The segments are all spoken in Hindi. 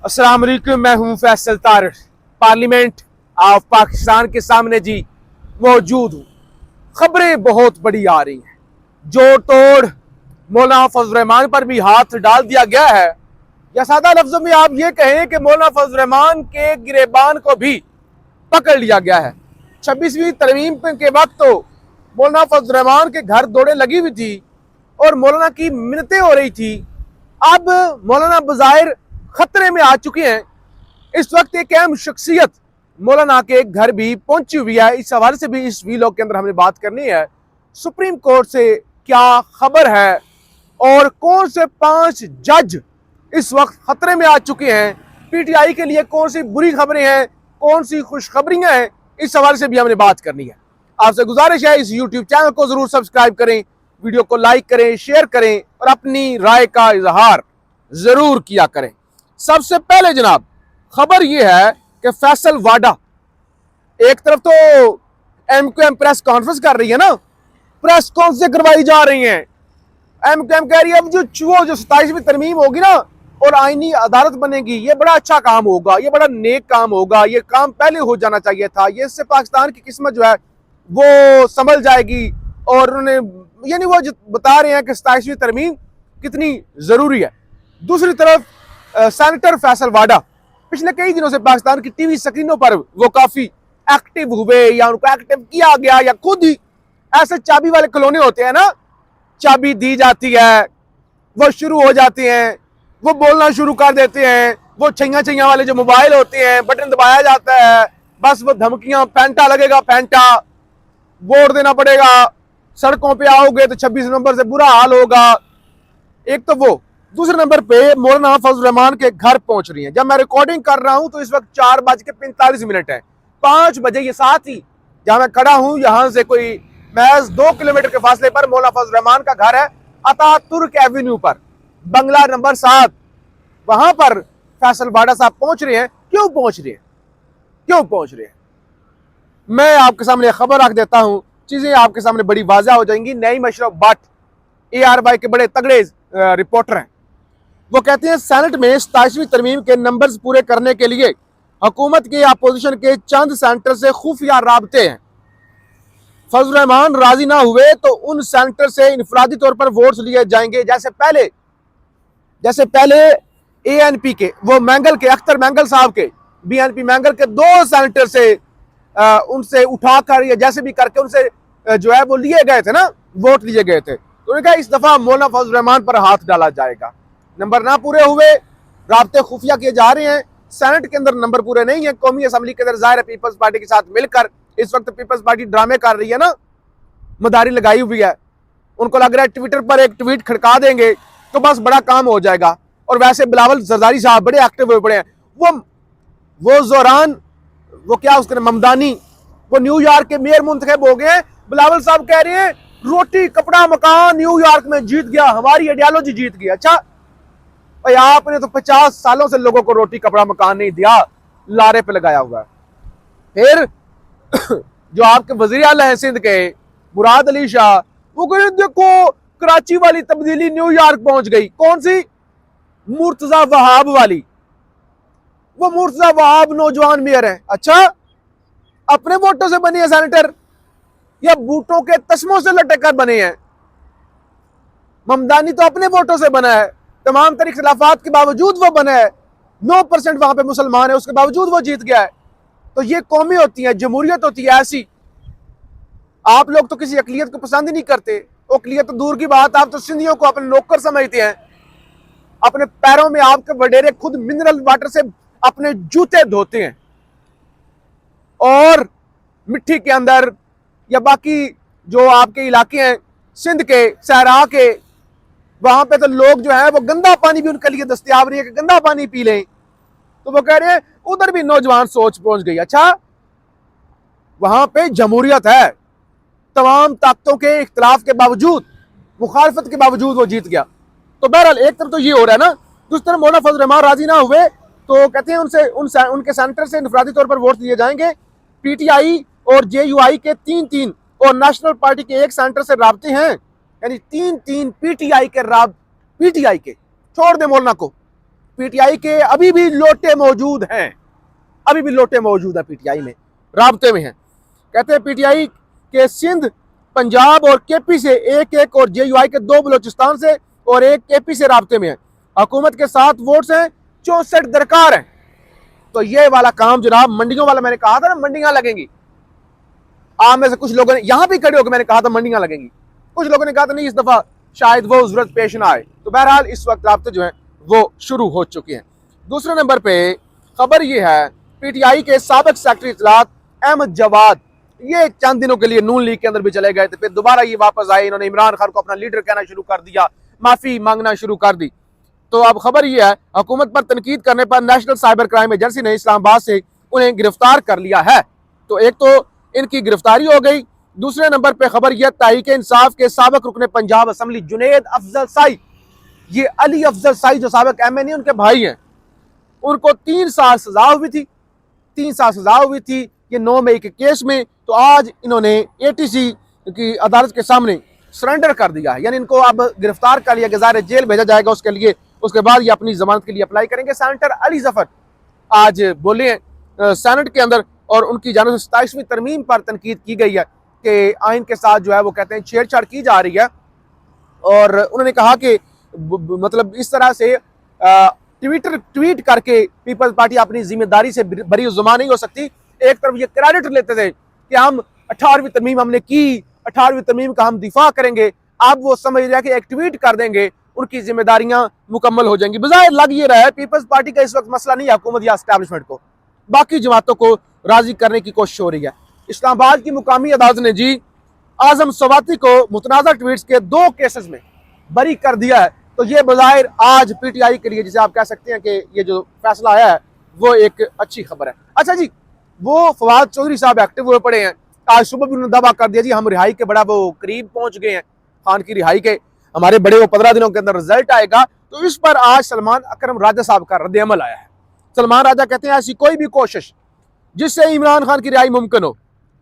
अस्सलाम वालेकुम, मैं हूं फैसल तारिक। पार्लियामेंट ऑफ पाकिस्तान के सामने जी मौजूद हूं। खबरें बहुत बड़ी आ रही हैं। जोड़ तोड़ मौलाना फजल रहमान पर भी हाथ डाल दिया गया है, या सादा लफ्जों में आप ये कहें कि मौलाना फजल रहमान के गिरेबान को भी पकड़ लिया गया है। 26वीं तरमीम के वक्त तो मौलाना फजल रहमान के घर दौड़े लगी हुई थी और मौलाना की मिन्नतें हो रही थी। अब मौलाना बज़ाहिर खतरे में आ चुके हैं। इस वक्त एक अहम शख्सियत मौलाना के घर भी पहुंची हुई है। इस हवाले से भी इस वीलॉग के अंदर हमें बात करनी है। सुप्रीम कोर्ट से क्या खबर है और कौन से 5 जज इस वक्त खतरे में आ चुके हैं। पीटीआई के लिए कौन सी बुरी खबरें हैं, कौन सी खुशखबरियां हैं, इस हवाले से भी हमने बात करनी है। आपसे गुजारिश है इस यूट्यूब चैनल को जरूर सब्सक्राइब करें, वीडियो को लाइक करें, शेयर करें और अपनी राय का इजहार जरूर किया करें। सबसे पहले जनाब खबर यह है कि फैसल वाडा, एक तरफ तो एमक्यूएम प्रेस कॉन्फ्रेंस कर रही है ना, प्रेस कॉन्फ्रेंस करवाई जा रही है। एमक्यूएम कह रही है जो 27वीं तरमीम होगी ना और आईनी अदालत बनेगी, ये बड़ा अच्छा काम होगा, ये बड़ा नेक काम होगा, ये काम पहले हो जाना चाहिए था, ये इससे पाकिस्तान की किस्मत जो है वो संभल जाएगी। और उन्होंने यानी वो बता रहे हैं कि 27वीं तरमीम कितनी जरूरी है। दूसरी तरफ सेनेटर फैसल वाडा पिछले कई दिनों से पाकिस्तान की टीवी स्क्रीनों पर वो काफी एक्टिव हुए, या उनको एक्टिव किया गया, या खुद ही ऐसे चाबी वाले खिलौने होते हैं ना, चाबी दी जाती है, वो शुरू हो जाते हैं, वो बोलना शुरू कर देते हैं। वो छैया छैया वाले जो मोबाइल होते हैं, बटन दबाया जाता है, बस वो धमकियां, फैंटा लगेगा, फैंटा वोट देना पड़ेगा, सड़कों पे आओगे तो 26 नंबर से बुरा हाल होगा। एक तो वो, दूसरे नंबर पे मौलाना फजल रहमान के घर पहुंच रही हैं। जब मैं रिकॉर्डिंग कर रहा हूं तो इस वक्त 4:45 है। 5 बजे ये साथ ही जहां मैं खड़ा हूं, यहां से कोई महज 2 किलोमीटर के फासले पर मौलाना फजल रहमान का घर है, अतातुर्क एवेन्यू पर, बंगला नंबर 7। वहां पर फैसल वाडा साहब पहुंच रहे हैं। क्यों पहुंच रहे हैं, क्यों पहुंच रहे हैं, मैं आपके सामने खबर रख देता हूं, चीजें आपके सामने बड़ी वाज़ह हो जाएंगी। नईम अशरफ भट्ट ARY के बड़े तगड़े रिपोर्टर हैं। वो कहते हैं सेनेट में 27वीं तरमीम के नंबर्स पूरे करने के लिए हुकूमत के अपोजिशन के चंद सेनेटर से खुफिया राबते हैं। फजल रहमान राजी ना हुए तो उन सेनेटर से इनफरादी तौर पर वोट्स लिए जाएंगे, जैसे पहले ANP के वो मैंगल के, अख्तर मैंगल साहब के, BNP मैंगल के 2 सेनेटर से उनसे उठाकर या जैसे भी करके उनसे जो है वो लिए गए थे ना, वोट लिए गए थे। तो उन्होंने कहा इस दफा मौलाना फजल रहमान पर हाथ डाला जाएगा। नंबर ना पूरे हुए, राब्ते खुफिया किए जा रहे हैं। सेनेट के अंदर नंबर पूरे नहीं है। कौमी असम्बली के अंदर जाहिर है पीपल्स पार्टी के साथ मिलकर इस वक्त पीपल्स पार्टी ड्रामे कर रही है ना, मदारी लगाई हुई है। उनको लग रहा है ट्विटर पर एक ट्वीट खड़का देंगे तो बस बड़ा काम हो जाएगा। और वैसे बिलावल जरदारी साहब बड़े एक्टिव हुए पड़े हैं। वो जोरान, वो क्या उसके ममदानी, वो न्यूयॉर्क के मेयर मुंतखब हो गए। बिलावल साहब कह रहे हैं रोटी कपड़ा मकान न्यूयॉर्क में जीत गया, हमारी आइडियोलॉजी जीत गई। अच्छा भाई, आपने तो 50 सालों से लोगों को रोटी कपड़ा मकान नहीं दिया, लारे पे लगाया हुआ है। फिर जो आपके वजीर आला हैं सिंध के मुराद अली शाह, वो कह रहे देखो कराची वाली तब्दीली न्यूयॉर्क पहुंच गई। कौन सी? मुर्तजा वहाब वाली। वो मुर्तजा वहाब नौजवान मेयर है। अच्छा, अपने वोटों से बने हैं सेनेटर या बूटों के तस्मों से लटक कर बने हैं? ममदानी तो अपने वोटों से बना है, तमाम तरह खिलाफात के बावजूद वो बना है। 9% वहां पे मुसलमान है, उसके बावजूद वो जीत गया है। तो ये कौमी होती है, जमहूरियत होती है ऐसी। आप लोग तो किसी अकलियत को पसंद ही नहीं करते। अकलियत तो दूर की बात, आप तो सिंधियों को अपने नौकर समझते हैं। अपने पैरों में आपके वडेरे खुद मिनरल वाटर से अपने जूते धोते हैं, और मिट्टी के अंदर या बाकी जो आपके इलाके हैं सिंध के, सहरा के, वहां पे तो लोग जो है वो गंदा पानी भी उनके लिए दस्तयाब नहीं है कि गंदा पानी पी लें। तो वो कह रहे हैं उधर भी नौजवान सोच पहुंच गई। अच्छा, वहां पे जमहूरियत है, तमाम ताकतों के इख्तलाफ के बावजूद, मुखालफत के बावजूद वो जीत गया। तो बहरहाल एक तरफ तो ये हो रहा है ना, दूसरी तरफ मौलाना फजल रहमान राजी ना हुए तो कहते हैं उनके सेनेटर से इनफरादी तौर पर वोट दिए जाएंगे। PTI और JUI के 3-3 और नेशनल पार्टी के 1 सेनेटर से राब्ते हैं, यानी 3-3 PTI के छोड़ दे मौलाना को, पीटीआई के अभी भी लोटे मौजूद हैं, अभी भी लोटे मौजूद है पीटीआई में, राब्ते में हैं। कहते हैं पीटीआई के सिंध, पंजाब और केपी से एक और जेयूआई के 2 बलोचिस्तान से और 1 केपी से राब्ते में है। हुकूमत के 7 वोट्स हैं, 64 दरकार हैं। तो ये वाला काम जनाब, मंडियों वाला मैंने कहा था ना, मंडियां लगेंगी। आप में से कुछ लोगों ने यहां भी खड़े होकर मैंने कहा था मंडियां लगेंगी, कुछ लोगों ने कहा था नहीं इस दफा शायद वो जरूरत पेश ना आए। तो बहरहाल इस वक्त राब्ते जो है वो शुरू हो चुके हैं। दूसरे नंबर पे खबर ये है, पीटीआई के साबिक सेक्रेटरी इत्तलात अहमद जवाद, ये चंद दिनों के लिए नून लीग के अंदर भी चले गए थे, फिर दोबारा ये वापस आए, इन्होंने इमरान खान को अपना लीडर कहना शुरू कर दिया, माफी मांगना शुरू कर दी। तो अब खबर यह है, हुकूमत पर तनकीद करने पर नेशनल साइबर क्राइम एजेंसी ने इस्लामाबाद से उन्हें गिरफ्तार कर लिया है। तो एक तो इनकी गिरफ्तारी हो गई। दूसरे नंबर पे खबर यह, तहरीक इंसाफ के साबिक रुकने पंजाब असम्बली जुनेद अफजल साई, ये अली अफजल साई जो साबिक एमएनए उनके भाई हैं, उनको 3 साल सजा हुई थी, 3 साल सजा हुई थी ये 9 मई के केस में। तो आज इन्होंने एटीसी की अदालत के सामने सरेंडर कर दिया है, यानी इनको अब गिरफ्तार कर लिया, ज़ाहिर जेल भेजा जाएगा उसके लिए, उसके बाद ये अपनी जमानत के लिए अप्लाई करेंगे। सेनेटर अली जफर आज बोले हैं सेनेट के अंदर, और उनकी जानिब से 27वीं तरमीम पर तनकीद की गई है कि आइन के साथ जो है वो कहते हैं छेड़छाड़ की जा रही है। और उन्होंने कहा कि मतलब इस तरह से ट्वीट करके पीपल्स पार्टी अपनी जिम्मेदारी से बरी जुमा नहीं हो सकती। एक तरफ ये क्रेडिट लेते थे कि हम 18वीं तरमीम हमने की, 18वीं तरमीम का हम दिफा करेंगे, अब वो समझ रहे हैं कि एक ट्वीट कर देंगे उनकी जिम्मेदारियां मुकम्मल हो जाएंगी। बजाय लग ये रहा है पीपल्स पार्टी का इस वक्त मसला नहीं है हुकूमत या एस्टैब्लिशमेंट को, बाकी जमातों को राजी करने की कोशिश हो रही है। इस्लामाबाद की मुकामी अदालत ने जी आजम सवाती को मुतनाज़ा ट्वीट्स के 2 केसेस में बरी कर दिया है। तो ये बज़ाहिर आज पीटीआई के लिए, जिसे आप कह सकते हैं कि ये जो फैसला आया है वो एक अच्छी खबर है। अच्छा जी, वो फवाद चौधरी साहब एक्टिव हुए पड़े हैं, आज सुबह भी उन्होंने दावा कर दिया जी हम रिहाई के बड़ा वो करीब पहुंच गए हैं, खान की रिहाई के, हमारे बड़े वो 15 दिनों के अंदर रिजल्ट आएगा। तो इस पर आज सलमान अकरम राजा साहब का रद्द-ए-अमल आया है। सलमान राजा कहते हैं ऐसी कोई भी कोशिश जिससे इमरान खान की रिहाई मुमकिन हो,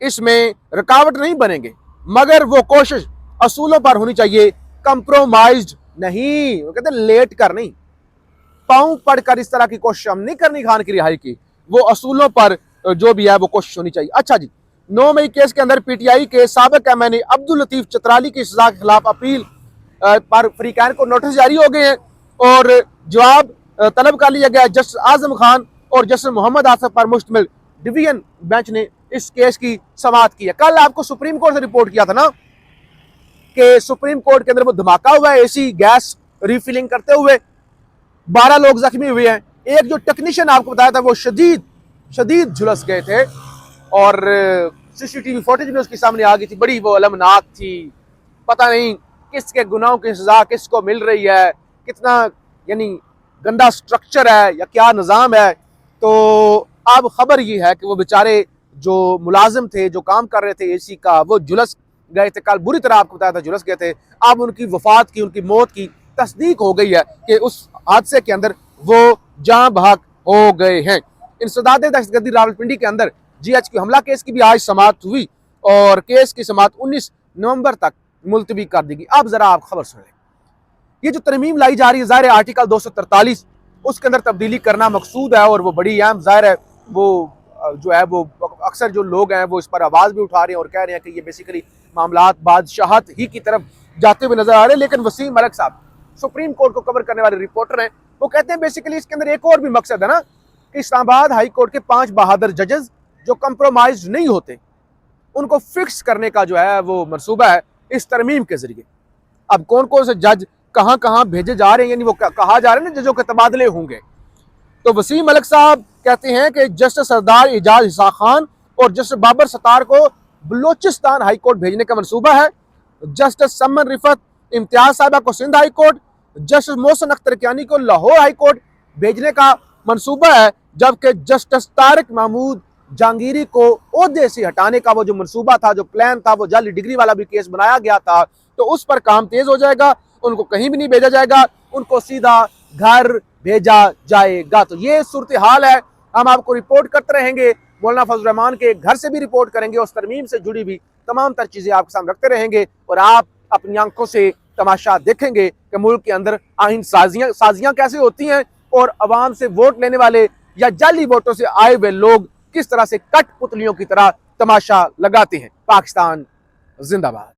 इसमें रुकावट नहीं बनेंगे, मगर वो कोशिश असूलों पर होनी चाहिए, कंप्रोमाइज्ड नहीं। वो कहते हैं लेट कर नहीं, पाँव पढ़कर इस तरह की कोशिश हम नहीं करनी खान की रिहाई की, वो असूलों पर जो भी है वो कोशिश होनी चाहिए। अच्छा जी, 9 मई केस के अंदर पीटीआई के साबिक एमएनए अब्दुल लतीफ चतराली की सजा के खिलाफ अपील पर फरीकैन को नोटिस जारी हो गए हैं और जवाब तलब कर लिया गया। जस्टिस आजम खान और जस्टिस मोहम्मद आसफ पर मुश्तमिल डिवीजन बेंच ने इस केस की समाअत की है। कल आपको सुप्रीम कोर्ट से रिपोर्ट किया था ना कि सुप्रीम कोर्ट के अंदर वो धमाका हुआ है, एसी गैस रिफिलिंग करते हुए 12 लोग जख्मी हुए हैं। एक जो टेक्नीशियन आपको बताया था वो शदीद झुलस गए थे और सीसीटीवी फुटेज भी उसके सामने आ गई थी, बड़ी वो अलमनाक थी। पता नहीं किसके गुनाहों की सजा किसको मिल रही है, कितना यानी गंदा स्ट्रक्चर है या क्या निज़ाम है। तो अब खबर ये है कि वो बेचारे जो मुलाजिम थे, जो काम कर रहे थे एसी का, वो झुलस गए थे। कल बुरी तरह आपको बताया था झुलस गए थे। अब उनकी वफात की, उनकी मौत की तस्दीक हो गई है कि उस हादसे के अंदर वो जाँ बहक हो गए हैं। इंसदाद दहशतगर्दी रावलपिंडी के अंदर GHQ हमला केस की भी आज समाअत हुई और केस की समाअत 19 नवंबर तक मुलतवी कर दी गई। अब जरा आप खबर सुन लें। ये जो तरमीम लाई जा रही है, ज़ाहिर आर्टिकल 243 उसके अंदर तब्दीली करना मकसूद है और वो बड़ी अहम, ज़ाहिर है वो जो है वो अक्सर जो लोग हैं वो इस पर आवाज़ भी उठा रहे हैं और कह रहे हैं कि ये बेसिकली मामलात बादशाहत ही की तरफ जाते हुए नजर आ रहे हैं। लेकिन वसीम मलिक साहब सुप्रीम कोर्ट को कवर करने वाले रिपोर्टर हैं, वो कहते हैं बेसिकली इसके अंदर एक और भी मकसद है ना कि इस्लामाबाद हाई कोर्ट के 5 बहादुर जजेस जो कंप्रोमाइज नहीं होते, उनको फिक्स करने का जो है वो मनसूबा है इस तरमीम के जरिए। अब कौन कौन से जज कहाँ कहाँ भेजे जा रहे हैं, यानी वो कहा जा रहा है ना जजों के तबादले होंगे। तो वसीम मलिक साहब कहते हैं कि जस्टिस सरदार एजाज इसा खान और जस्टिस बाबर सत्तार को बलोचिस्तान हाई कोर्ट भेजने का मनसूबा है। जस्टिस समन रिफत इम्तियाज साहिबा को Sindh high court, justice Mohsin Akhtar Kayani को लाहौर हाई कोर्ट भेजने का मनसूबा है। जबकि जस्टिस तारिक महमूद जहांगीरी को ओहदे से हटाने का वो जो मनसूबा था, जो प्लान था, वो जाली डिग्री वाला भी केस बनाया गया था, तो उस पर काम तेज हो जाएगा। उनको कहीं भी नहीं भेजा जाएगा, उनको सीधा घर भेजा जाएगा। तो ये सूरत हाल है, हम आपको रिपोर्ट करते रहेंगे। मौलाना फजल रहमान के घर से भी रिपोर्ट करेंगे, उस तरमीम से जुड़ी भी तमाम तर चीज़ें आपके सामने रखते रहेंगे और आप अपनी आंखों से तमाशा देखेंगे कि मुल्क के अंदर आइन साजियाँ कैसे होती हैं और अवाम से वोट लेने वाले या जाली वोटों से आए हुए लोग किस तरह से कठपुतलियों की तरह तमाशा लगाते हैं। पाकिस्तान जिंदाबाद।